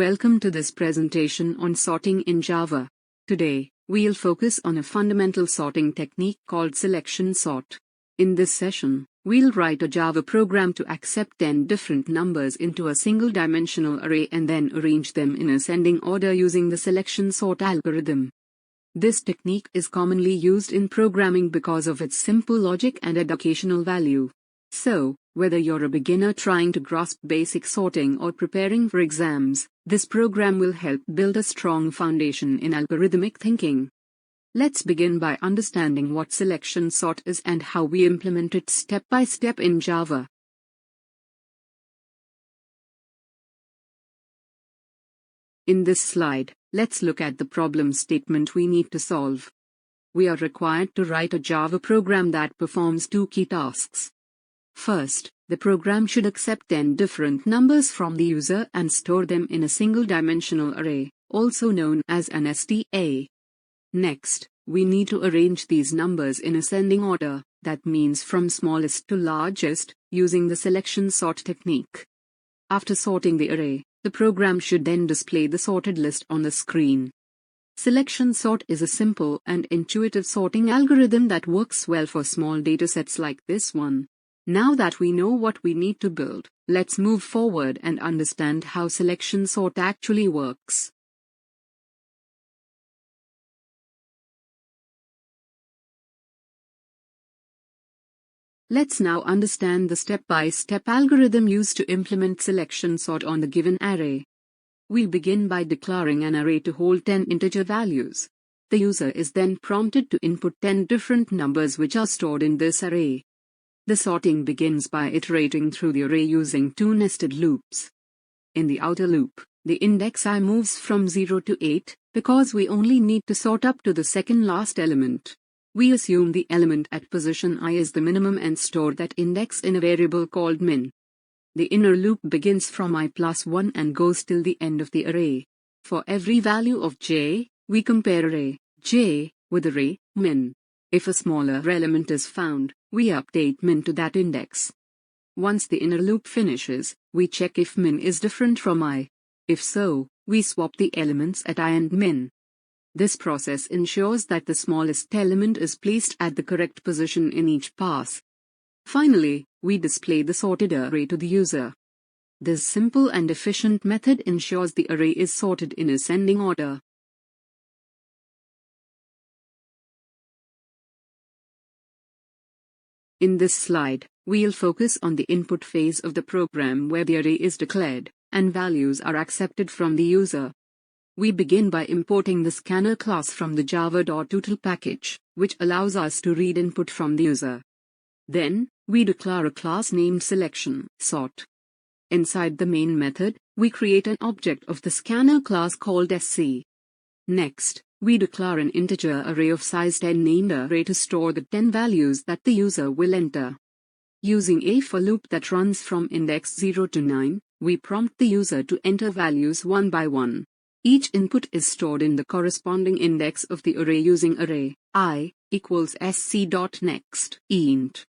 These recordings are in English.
Welcome to this presentation on sorting in Java. Today, we'll focus on a fundamental sorting technique called selection sort. In this session, we'll write a Java program to accept 10 different numbers into a single-dimensional array and then arrange them in ascending order using the selection sort algorithm. This technique is commonly used in programming because of its simple logic and educational value. So, whether you're a beginner trying to grasp basic sorting or preparing for exams, this program will help build a strong foundation in algorithmic thinking. Let's begin by understanding what selection sort is and how we implement it step by step in Java. In this slide, let's look at the problem statement we need to solve. We are required to write a Java program that performs two key tasks. First, the program should accept 10 different numbers from the user and store them in a single-dimensional array, also known as an STA. Next, we need to arrange these numbers in ascending order, that means from smallest to largest, using the selection sort technique. After sorting the array, the program should then display the sorted list on the screen. Selection sort is a simple and intuitive sorting algorithm that works well for small datasets like this one. Now that we know what we need to build, let's move forward and understand how selection sort actually works. Let's now understand the step-by-step algorithm used to implement selection sort on the given array. We'll begin by declaring an array to hold 10 integer values. The user is then prompted to input 10 different numbers which are stored in this array. The sorting begins by iterating through the array using two nested loops. In the outer loop, the index I moves from 0 to 8, because we only need to sort up to the second last element. We assume the element at position I is the minimum and store that index in a variable called min. The inner loop begins from I plus 1 and goes till the end of the array. For every value of j, we compare array j with array min. If a smaller element is found, we update min to that index. Once the inner loop finishes, we check if min is different from I. If so, we swap the elements at I and min. This process ensures that the smallest element is placed at the correct position in each pass. Finally, we display the sorted array to the user. This simple and efficient method ensures the array is sorted in ascending order. In this slide, we'll focus on the input phase of the program where the array is declared, and values are accepted from the user. We begin by importing the scanner class from the java.util package, which allows us to read input from the user. Then, we declare a class named selection sort. Inside the main method, we create an object of the scanner class called sc. Next, we declare an integer array of size 10 named array to store the 10 values that the user will enter. Using a for loop that runs from index 0 to 9, we prompt the user to enter values one by one. Each input is stored in the corresponding index of the array using array I equals sc.next int.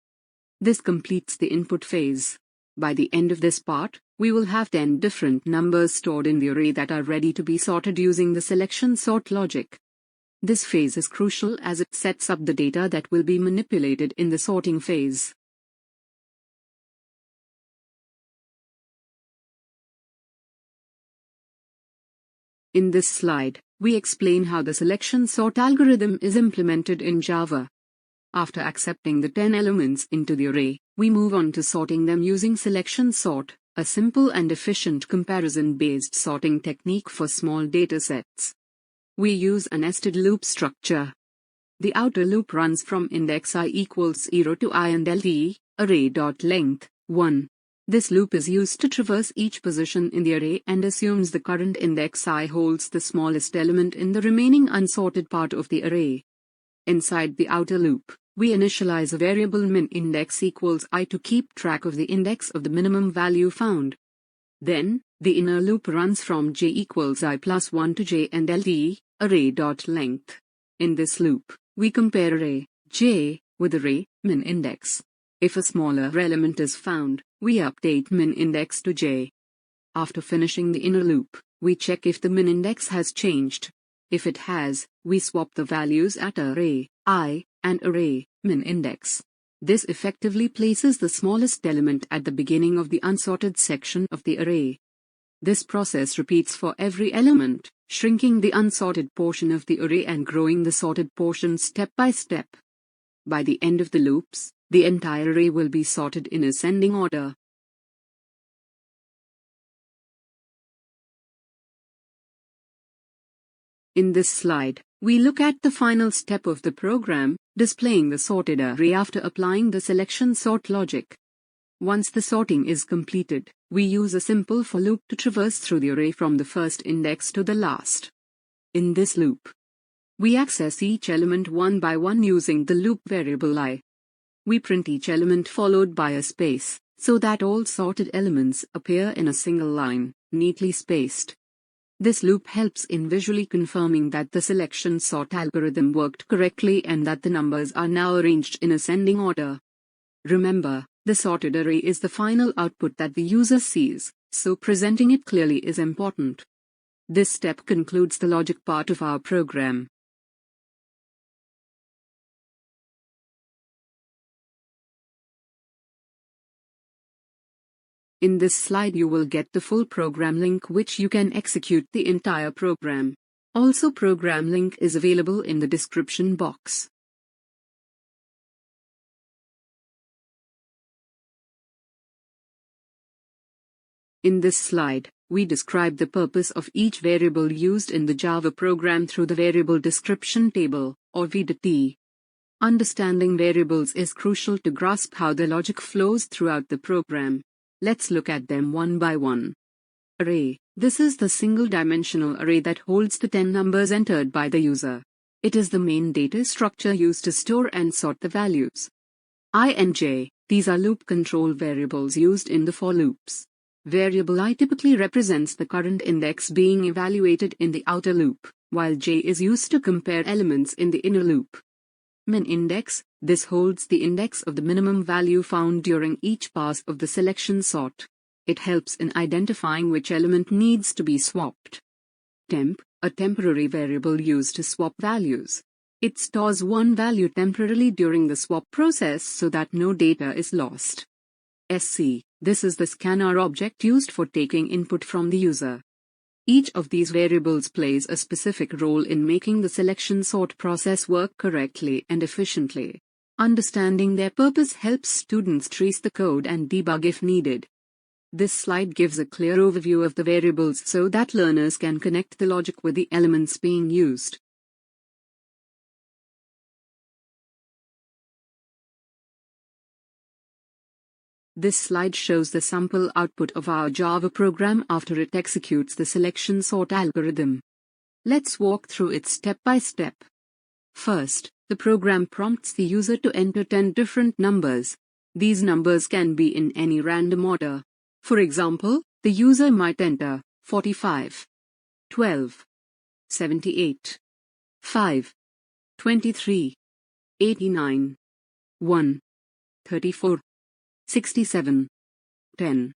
This completes the input phase. By the end of this part, we will have 10 different numbers stored in the array that are ready to be sorted using the selection sort logic. This phase is crucial as it sets up the data that will be manipulated in the sorting phase. In this slide, we explain how the selection sort algorithm is implemented in Java. After accepting the 10 elements into the array, we move on to sorting them using selection sort, a simple and efficient comparison-based sorting technique for small datasets. We use a nested loop structure. The outer loop runs from index I equals 0 to I and lt, array.length, 1. This loop is used to traverse each position in the array and assumes the current index I holds the smallest element in the remaining unsorted part of the array. Inside the outer loop, we initialize a variable min index equals I to keep track of the index of the minimum value found. Then, the inner loop runs from j equals I plus 1 to j and lt, array.length. In this loop, we compare array j with array min index. If a smaller element is found, we update min index to j. After finishing the inner loop, We check if the min index has changed. If it has, we swap the values at array I and array min index. This effectively places the smallest element at the beginning of the unsorted section of the array. This process repeats for every element, shrinking the unsorted portion of the array and growing the sorted portion step by step. By the end of the loops, the entire array will be sorted in ascending order. In this slide, we look at the final step of the program, displaying the sorted array after applying the selection sort logic. Once the sorting is completed, we use a simple for loop to traverse through the array from the first index to the last. In this loop, we access each element one by one using the loop variable I. We print each element followed by a space, so that all sorted elements appear in a single line, neatly spaced. This loop helps in visually confirming that the selection sort algorithm worked correctly and that the numbers are now arranged in ascending order. Remember, the sorted array is the final output that the user sees, so presenting it clearly is important. This step concludes the logic part of our program. In this slide you will get the full program link which you can execute the entire program. Also, program link is available in the description box. In this slide, we describe the purpose of each variable used in the Java program through the variable description table, or VDT. Understanding variables is crucial to grasp how the logic flows throughout the program. Let's look at them one by one. Array. This is the single-dimensional array that holds the 10 numbers entered by the user. It is the main data structure used to store and sort the values. I and j. These are loop control variables used in the for loops. Variable I typically represents the current index being evaluated in the outer loop, while j is used to compare elements in the inner loop. Min index. This holds the index of the minimum value found during each pass of the selection sort. It helps in identifying which element needs to be swapped. Temp, a temporary variable used to swap values. It stores one value temporarily during the swap process so that no data is lost. SC, this is the scanner object used for taking input from the user. Each of these variables plays a specific role in making the selection sort process work correctly and efficiently. Understanding their purpose helps students trace the code and debug if needed. This slide gives a clear overview of the variables so that learners can connect the logic with the elements being used. This slide shows the sample output of our Java program after it executes the selection sort algorithm. Let's walk through it step by step. First, the program prompts the user to enter 10 different numbers. These numbers can be in any random order. For example, the user might enter 45, 12, 78, 5, 23, 89, 1, 34, 67, 10.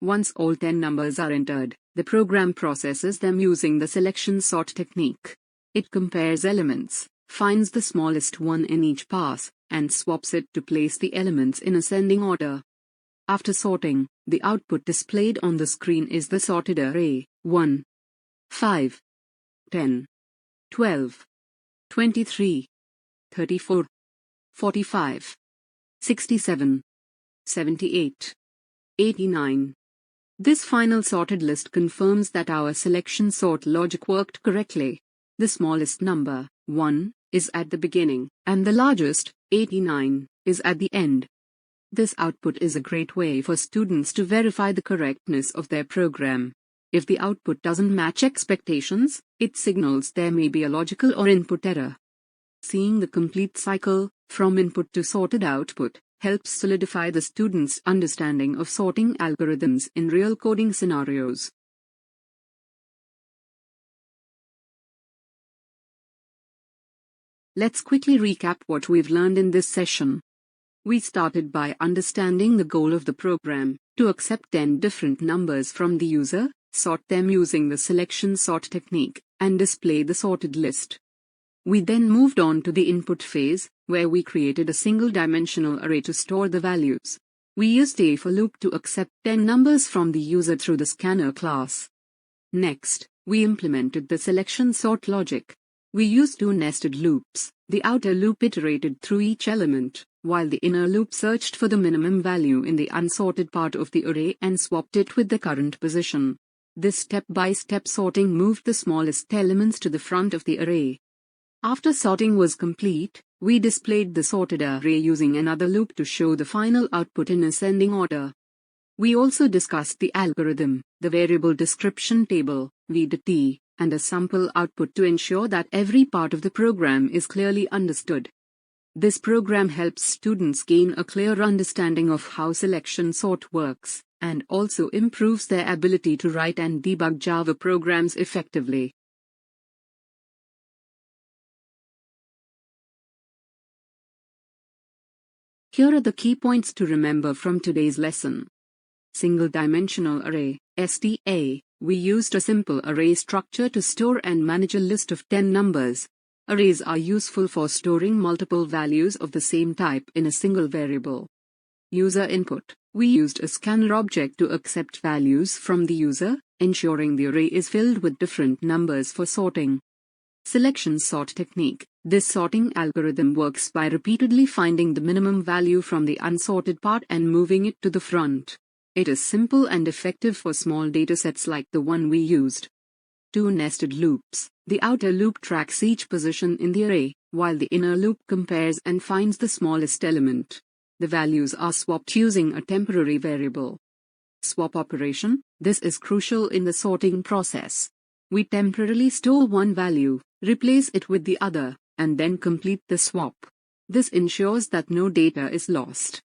Once all 10 numbers are entered, the program processes them using the selection sort technique. It compares elements, finds the smallest one in each pass, and swaps it to place the elements in ascending order. After sorting, the output displayed on the screen is the sorted array: 1, 5, 10, 12, 23, 34, 45, 67, 78, 89. This final sorted list confirms that our selection sort logic worked correctly. The smallest number, 1, is at the beginning, and the largest, 89, is at the end. This output is a great way for students to verify the correctness of their program. If the output doesn't match expectations, it signals there may be a logical or input error. Seeing the complete cycle, from input to sorted output, helps solidify the student's understanding of sorting algorithms in real coding scenarios. Let's quickly recap what we've learned in this session. We started by understanding the goal of the program, to accept 10 different numbers from the user, sort them using the selection sort technique, and display the sorted list. We then moved on to the input phase, where we created a single-dimensional array to store the values. We used a for loop to accept 10 numbers from the user through the scanner class. Next, we implemented the selection sort logic. We used two nested loops. The outer loop iterated through each element, while the inner loop searched for the minimum value in the unsorted part of the array and swapped it with the current position. This step-by-step sorting moved the smallest elements to the front of the array. After sorting was complete, we displayed the sorted array using another loop to show the final output in ascending order. We also discussed the algorithm, the variable description table, VDT, and a sample output to ensure that every part of the program is clearly understood. This program helps students gain a clear understanding of how selection sort works, and also improves their ability to write and debug Java programs effectively. Here are the key points to remember from today's lesson. Single-dimensional array, SDA. We used a simple array structure to store and manage a list of 10 numbers. Arrays are useful for storing multiple values of the same type in a single variable. User input. We used a scanner object to accept values from the user, ensuring the array is filled with different numbers for sorting. Selection sort technique. This sorting algorithm works by repeatedly finding the minimum value from the unsorted part and moving it to the front. It is simple and effective for small datasets like the one we used. Two nested loops. The outer loop tracks each position in the array, while the inner loop compares and finds the smallest element. The values are swapped using a temporary variable. Swap operation. This is crucial in the sorting process. We temporarily store one value, replace it with the other, and then complete the swap. This ensures that no data is lost.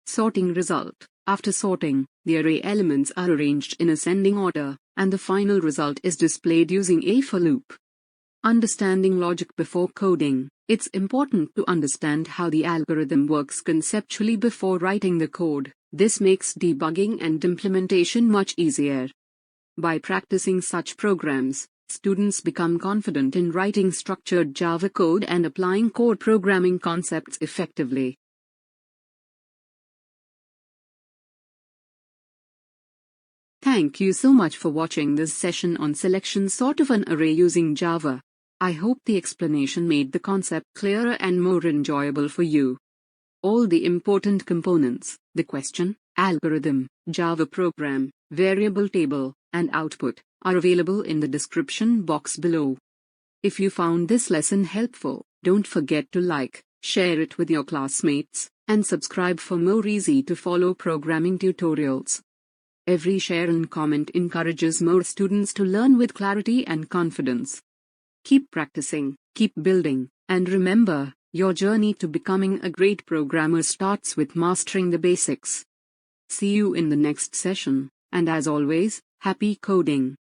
Sorting result. After sorting, the array elements are arranged in ascending order, and the final result is displayed using a for loop. Understanding logic before coding. It's important to understand how the algorithm works conceptually before writing the code. This makes debugging and implementation much easier. By practicing such programs, students become confident in writing structured Java code and applying core programming concepts effectively. Thank you so much for watching this session on selection sort of an array using Java. I hope the explanation made the concept clearer and more enjoyable for you. All the important components, the question, algorithm, Java program, variable table, and output, are available in the description box below. If you found this lesson helpful, don't forget to like, share it with your classmates, and subscribe for more easy-to-follow programming tutorials. Every share and comment encourages more students to learn with clarity and confidence. Keep practicing, keep building, and remember, your journey to becoming a great programmer starts with mastering the basics. See you in the next session, and as always, happy coding!